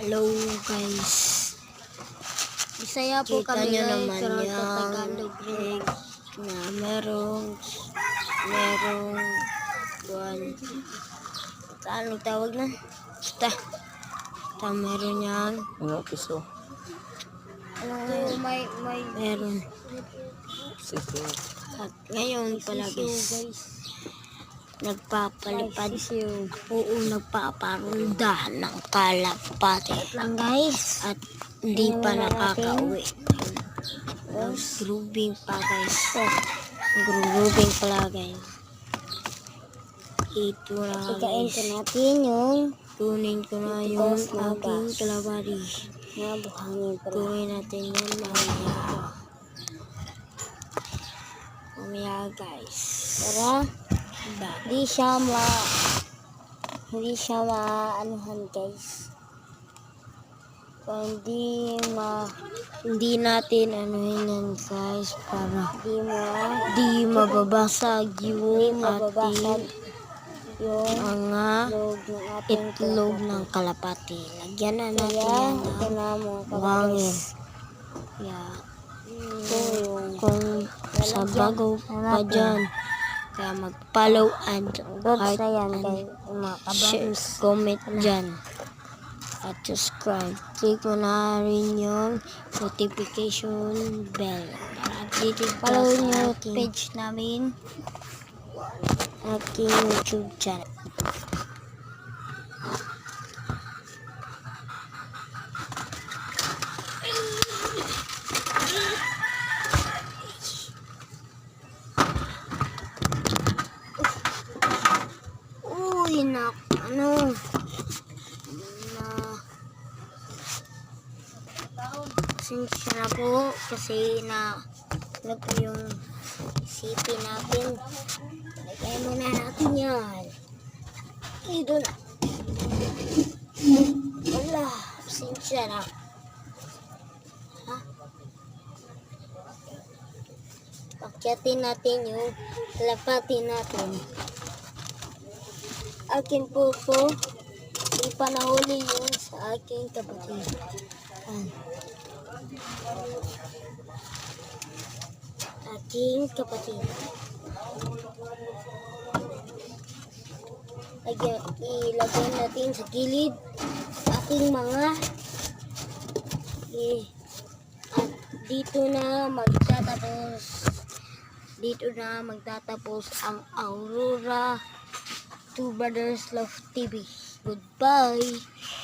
Hello guys. Bisaya po Kita kami nyo guys, naman pero yung Tagalog rin. egg na merong buwan. Ano tawag na? Basta meron yan. Ano piso? So, may Meron. Piso. At ngayon pala guys, nagpapalipad. Oo, nagpaparunda ng kalapate. lang guys. At hindi pa nakakauwi. Grooving pa guys. Grooving pala guys. Ito na Ikain guys. ko natin yung Tunin ko na yung Ito, aking gas. kalabari. nabuhangin pala. Tunin natin yung mamaya. Mamaya guys. Para Ba? hindi siya maanuhan guys. Kung Hindi natin anuhin yan guys para di di mababasag yung mababasag ating yung mga loob ng ating itlog ng kalapati. Lagyan na natin Kaya, yan ito ng na mga wangin. kabagay. Yeah. Ito yung Kung sa bago pa dyan, kaya mag-follow and dogs heart na yan and guys. Yung mga share, kabagos. comment dyan. At subscribe. Click mo na rin yung notification bell para updated ka Follow sa nyo aking page namin. YouTube channel. Uy, na pasensya na po kasi ano po yung isipin natin. Lagay muna natin yan. Ito na. Wala, pasensya na. Ha? Pakyatin natin yung kalapati natin. Akin po di pa nahuli yun sa aking kapatid. Aking kapatid. Ilagay natin sa gilid ating mga at dito na magtatapos ang Aurora Two Brothers Love TV. Goodbye.